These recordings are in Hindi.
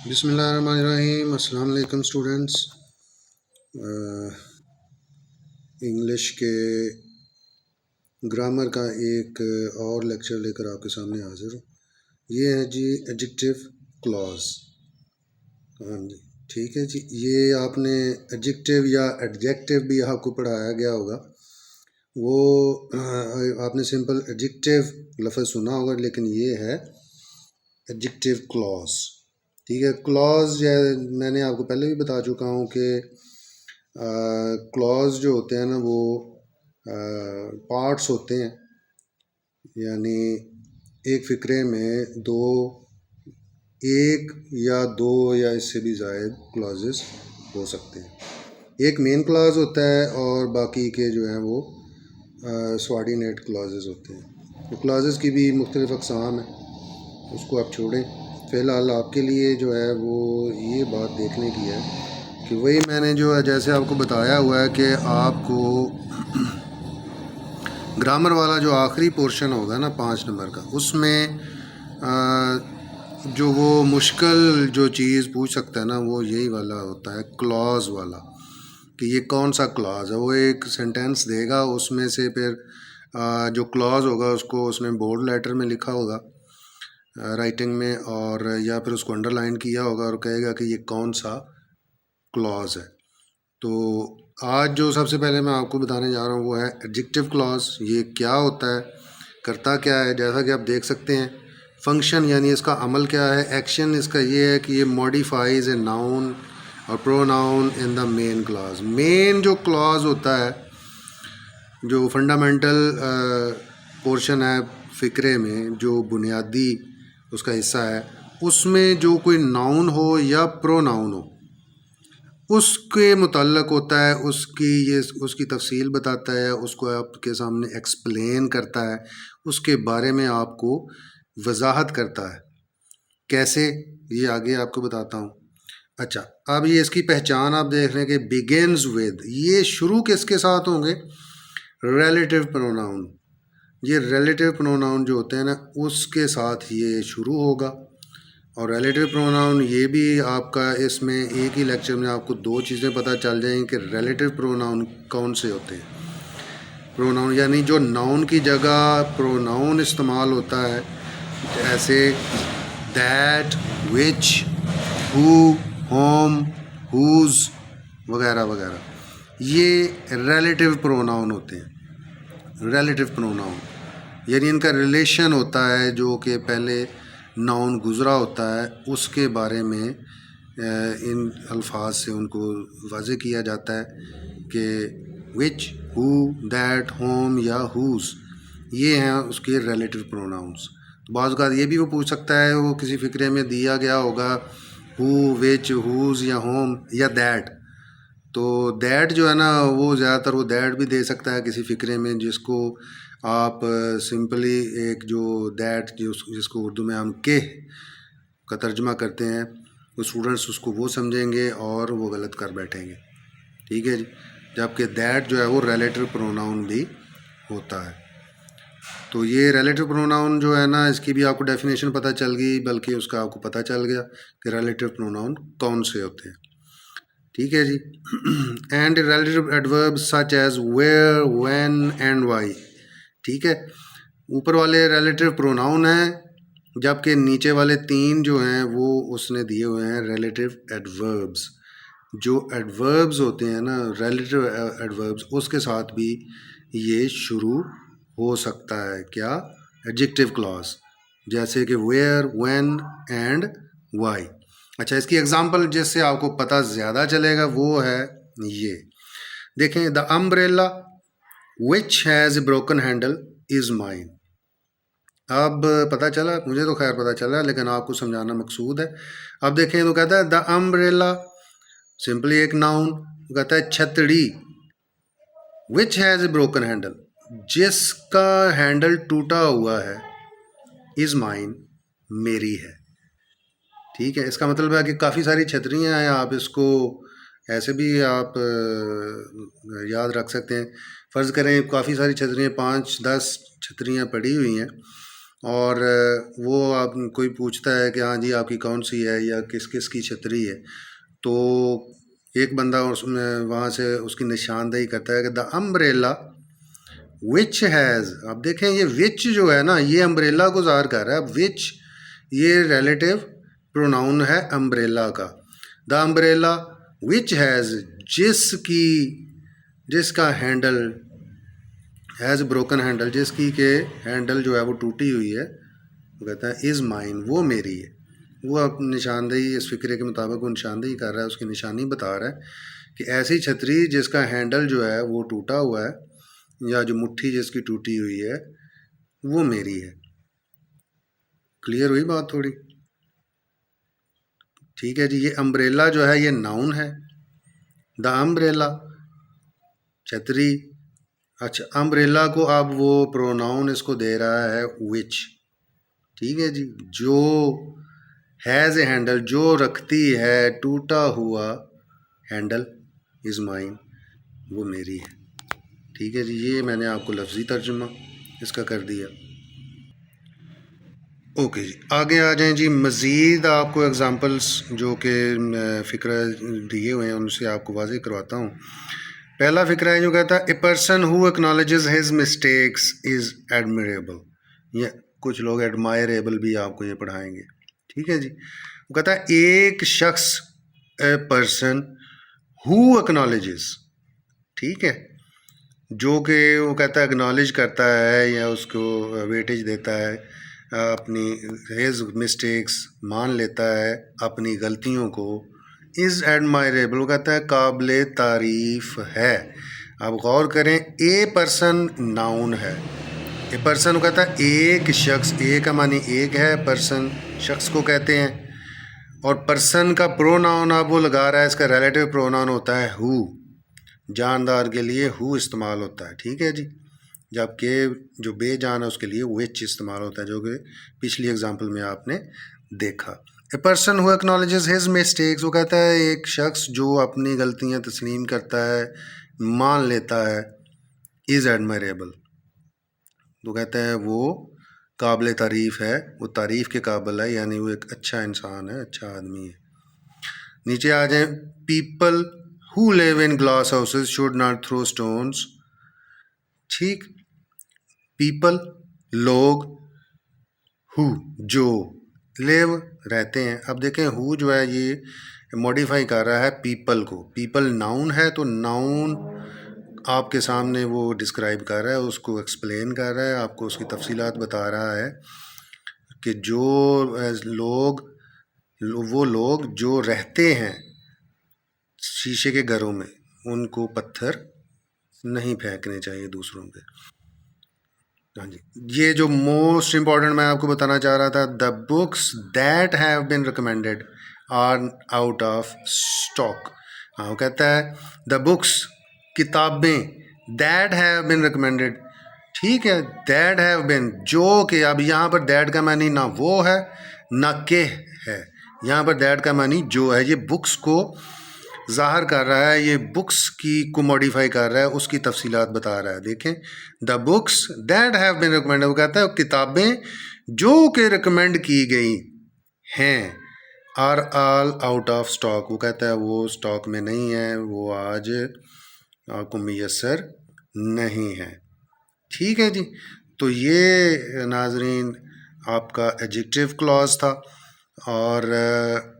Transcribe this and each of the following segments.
बिस्मिल्लाहिर्रहमानिर्रहीम। अस्सलाम वालेकुम स्टूडेंट्स। इंग्लिश के ग्रामर का एक और लेक्चर लेकर आपके सामने हाजिर हूँ। ये है जी एडजेक्टिव क्लॉज। हाँ जी, ठीक है जी। ये आपने एडजेक्टिव या एडजेक्टिव भी आपको पढ़ाया गया होगा। वो आपने सिंपल एडजेक्टिव लफ्ज़ सुना होगा, लेकिन ये है एडजेक्टिव क्लॉज। ठीक है, क्लॉज मैंने आपको पहले भी बता चुका हूँ कि क्लॉज जो होते हैं ना वो पार्ट्स होते हैं, यानी एक फ़िक्रे में एक या दो या इससे भी ज़ायद क्लॉजेस हो सकते हैं। एक मेन क्लॉज होता है और बाकी के जो हैं वो सबऑर्डिनेट क्लॉजेस होते हैं। तो क्लॉजेस की भी मुख्तलिफ़ अक़साम है, उसको आप छोड़ें। फ़िलहाल आपके लिए जो है वो ये बात देखने की है कि वही मैंने जो है जैसे आपको बताया हुआ है कि आपको ग्रामर वाला जो आखिरी पोर्शन होगा ना 5 नंबर का, उसमें जो वो मुश्किल जो चीज़ पूछ सकता है ना वो यही वाला होता है, क्लॉज वाला, कि ये कौन सा क्लॉज है। वो एक सेंटेंस देगा, उसमें से फिर जो क्लॉज होगा उसको उसने बोल्ड लेटर में लिखा होगा राइटिंग में, और या फिर उसको अंडरलाइन किया होगा और कहेगा कि ये कौन सा क्लॉज है। तो आज जो सबसे पहले मैं आपको बताने जा रहा हूँ वो है एडजेक्टिव क्लॉज। ये क्या होता है, करता क्या है, जैसा कि आप देख सकते हैं। फंक्शन यानी इसका अमल क्या है, एक्शन इसका ये है कि ये मॉडिफाइज ए नाउन और pronoun in the main clause. Main जो क्लॉज होता है, जो फंडामेंटल पोर्शन है फ़िक्रे में, जो बुनियादी उसका हिस्सा है, उसमें जो कोई नाउन हो या प्रोनाउन हो उसके मुतल्लक होता है, उसकी तफसील बताता है, उसको आपके सामने एक्सप्लेन करता है, उसके बारे में आपको वजाहत करता है। कैसे, ये आगे आपको बताता हूँ। अच्छा, अब ये इसकी पहचान आप देख रहे हैं कि बिगिन्स विद, ये शुरू किसके साथ होंगे, रिलेटिव प्रोनाउन। ये रिलेटिव प्रोनाउन जो होते हैं ना उसके साथ ये शुरू होगा। और रिलेटिव प्रोनाउन ये भी आपका इसमें एक ही लेक्चर में आपको दो चीज़ें पता चल जाएंगी कि रिलेटिव प्रोनाउन कौन से होते हैं। प्रोनाउन यानी जो नाउन की जगह प्रोनाउन इस्तेमाल होता है, ऐसे that, which, who, whom, whose वगैरह वगैरह, ये रिलेटिव प्रोनाउन होते हैं। रिलेटिव प्रोनाउन यानी इनका रिलेशन होता है, जो कि पहले नाउन गुज़रा होता है उसके बारे में इन अल्फाज से उनको वाज़े किया जाता है कि विच, हु, दैट, होम या हुज़, ये हैं उसके रिलेटिव प्रोनाउंस। तो बाज़ औक़ात ये भी वो पूछ सकता है, वो किसी फ़िक्रे में दिया गया होगा हु, विच, हुज़ या होम या दैट, तो दैट जो है ना वो ज़्यादातर वो दैट भी दे सकता है किसी फ़िक्रे में, जिसको आप सिंपली एक जो दैट जिसको उर्दू में हम के का तर्जमा करते हैं, वो स्टूडेंट्स उसको वो समझेंगे और वो गलत कर बैठेंगे। ठीक है जी, जबकि दैट जो है वो रिलेटिव प्रोनाउन भी होता है। तो ये रिलेटिव प्रोनाउन जो है ना, इसकी भी आपको डेफिनेशन पता चल गई, बल्कि उसका आपको पता चल गया कि रिलेटिव प्रोनाउन कौन से होते हैं। ठीक है जी। And relative adverb such as where, when and why. ठीक है, ऊपर वाले रिलेटिव प्रोनाउन हैं, जबकि नीचे वाले तीन जो हैं वो उसने दिए हुए हैं रिलेटिव एडवर्ब्स। जो एडवर्ब्स होते हैं ना, रिलेटिव एडवर्ब्स, उसके साथ भी ये शुरू हो सकता है। क्या, एडजेक्टिव क्लॉज, जैसे कि वेयर, व्हेन एंड वाई। अच्छा, इसकी एग्जांपल जिससे आपको पता ज़्यादा चलेगा वो है ये देखें, the umbrella which has a broken handle is mine. अब पता चला, मुझे तो खैर पता चला, लेकिन आपको समझाना मकसूद है। अब देखें, तो कहता है द अम्ब्रेला, सिंपली एक नाउन, कहता है छतरी, which has a broken handle, जिसका हैंडल टूटा हुआ है, इज़ माइन, मेरी है। ठीक है, इसका मतलब है कि काफ़ी सारी छतरियाँ हैं, आप इसको ऐसे भी आप याद रख सकते हैं। फ़र्ज़ करें काफ़ी सारी छतरियाँ, 5-10 छतरियाँ पड़ी हुई हैं और वो आप कोई पूछता है कि हाँ जी आपकी कौन सी है या किस किस की छतरी है, तो एक बंदा उसमें वहाँ से उसकी निशानदेही करता है कि द अम्ब्रेला विच हैज़। अब देखें ये विच जो है ना, ये अम्ब्रेला को ज़ाहिर कर रहा है। विच ये रिलेटिव प्रोनाउन है अम्ब्रेला का। द अम्ब्रेला विच हैज़, जिसकी, जिसका हैंडल, हैज़ ब्रोकन हैंडल, जिसकी के हैंडल जो है वो टूटी हुई है, वो कहता है इज़ माइन, वो मेरी है। वो अब निशानदेही इस फ़िक्रे के मुताबिक वो निशानदेही कर रहा है, उसकी निशानी बता रहा है कि ऐसी छतरी जिसका हैंडल जो है वो टूटा हुआ है या जो मुट्ठी जिसकी टूटी हुई है वो मेरी है। क्लियर हुई बात थोड़ी? ठीक है जी। ये अम्ब्रेला जो है ये नाउन है, द अम्ब्रेला छतरी। अच्छा, अम्ब्रेला को अब वो प्रोनाउन इसको दे रहा है विच। ठीक है जी। जो हैज़ ए हैंडल, जो रखती है टूटा हुआ हैंडल, इज़ माइन, वो मेरी है। ठीक है जी। ये मैंने आपको लफ्ज़ी तर्जुमा इसका कर दिया। ओके जी, आगे आ जाएं जी। मज़ीद आपको एग्ज़ाम्पल्स जो कि फ़िक्रा दिए हुए हैं उनसे आपको वाज़ेह करवाता हूँ। पहला फ़िक्रा है जो कहता है a person who acknowledges his mistakes is admirable. या कुछ लोग एडमायरेबल भी आपको ये पढ़ाएंगे। ठीक है जी। वो कहता है एक शख्स, ए पर्सन हु एक्नॉलेजेस, ठीक है, जो कि वो कहता है एक्नॉलेज करता है या उसको वेटेज देता है अपनी हिज मिस्टेक्स, मान लेता है अपनी गलतियों को, इज़ एडमायरेबल, वो कहता है काबिल तारीफ़ है। अब गौर करें, ए पर्सन नाउन है, ए पर्सन कहता है एक शख्स, एक का मानी एक है, पर्सन शख्स को कहते हैं, और पर्सन का प्रोनाउन अब वो लगा रहा है, इसका रिलेटिव प्रोनाउन होता है हु। जानदार के लिए हु इस्तेमाल होता है। ठीक है जी। जबकि जो बेजान है उसके लिए विच इस्तेमाल होता है, जो कि पिछली एग्जांपल में आपने देखा। A person who acknowledges his mistakes, वो कहता है एक शख्स जो अपनी गलतियां तस्लीम करता है, मान लेता है, इज़ एडमायरेबल, तो कहता है वो काबिल तारीफ़ है, वो तारीफ़ के काबिल है, यानी वो एक अच्छा इंसान है, अच्छा आदमी है। नीचे आ जाए, people who live in glass houses should not throw stones. ठीक, पीपल लोग, हु जो, लिव रहते हैं। अब देखें हु जो है ये मॉडिफाई कर रहा है पीपल को। पीपल नाउन है तो नाउन आपके सामने वो डिस्क्राइब कर रहा है, उसको एक्सप्लेन कर रहा है, आपको उसकी तफसीलात बता रहा है कि जो लोग, वो लोग जो रहते हैं शीशे के घरों में, उनको पत्थर नहीं फेंकने चाहिए दूसरों पे। हाँ जी। ये जो मोस्ट इम्पॉर्टेंट मैं आपको बताना चाह रहा था, the books that have been recommended are out of stock. हाँ, वो कहता है द बुक्स, किताबें, दैट हैव बिन रिकमेंडेड। ठीक है, दैट हैव बिन, जो कि, अब यहाँ पर दैट का मानी ना वो है ना के है, यहाँ पर दैट का मानी जो है। ये बुक्स को ज़ाहिर कर रहा है, ये बुक्स की को मॉडिफाई कर रहा है, उसकी तफसीलात बता रहा है। देखें, the books that have been recommended, वो कहता है किताबें जो कि रिकमेंड की गई हैं, are all out of stock, वो कहता है वो स्टॉक में नहीं है, वो आज आपको मैसर नहीं है। ठीक है जी। तो ये नाजरीन आपका एडजेक्टिव क्लॉज था, और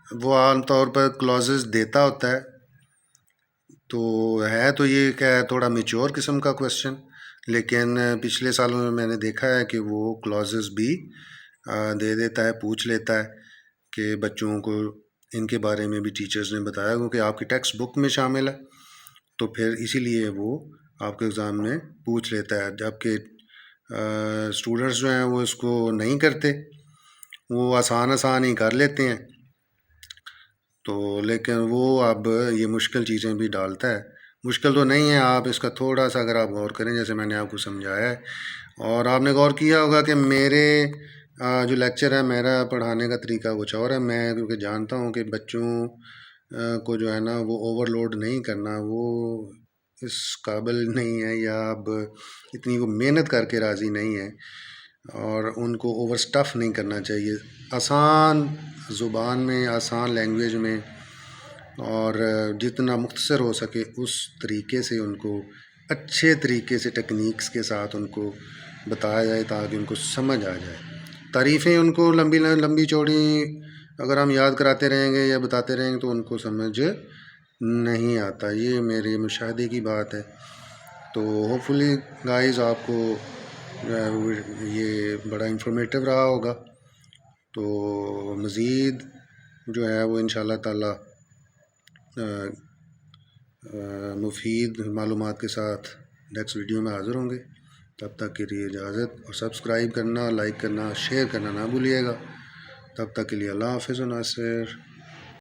वो आम तौर पर क्लॉजेस देता होता है। तो है तो ये क्या है, थोड़ा मेच्योर किस्म का क्वेश्चन, लेकिन पिछले सालों में मैंने देखा है कि वो क्लॉजेस भी दे देता है, पूछ लेता है कि बच्चों को इनके बारे में भी टीचर्स ने बताया, क्योंकि आपकी टेक्स्ट बुक में शामिल है, तो फिर इसीलिए वो आपके एग्ज़ाम में पूछ लेता है। जबकि स्टूडेंट्स जो हैं वो इसको नहीं करते, वो आसान आसान ही कर लेते हैं। तो लेकिन वो अब ये मुश्किल चीज़ें भी डालता है। मुश्किल तो नहीं है, आप इसका थोड़ा सा अगर आप गौर करें, जैसे मैंने आपको समझाया है, और आपने गौर किया होगा कि मेरे जो लेक्चर है, मेरा पढ़ाने का तरीका कुछ और है। मैं क्योंकि जानता हूँ कि बच्चों को जो है ना वो ओवरलोड नहीं करना, वो इस काबिल नहीं है, या अब इतनी वो मेहनत करके राज़ी नहीं है, और उनको ओवर स्टफ़ नहीं करना चाहिए। आसान ज़ुबान में, आसान लैंग्वेज में, और जितना मुख्तसर हो सके उस तरीके से उनको अच्छे तरीके से टेक्निक्स के साथ उनको बताया जाए ताकि उनको समझ आ जाए। तारीफ़ें उनको लंबी लंबी चौड़ी अगर हम याद कराते रहेंगे या बताते रहेंगे तो उनको समझ नहीं आता। ये मेरे मुशाहदे की बात है। तो होपफुली गाइस आपको जो है वो ये बड़ा इंफॉर्मेटिव रहा होगा। तो मज़ीद जो है वो इंशाअल्लाह ताला मुफीद मालूमात के साथ नेक्स्ट वीडियो में हाज़िर होंगे। तब तक के लिए इजाज़त, और सब्सक्राइब करना, लाइक करना, शेयर करना ना भूलिएगा। तब तक के लिए अल्लाह हाफ़िज़ व नासिर।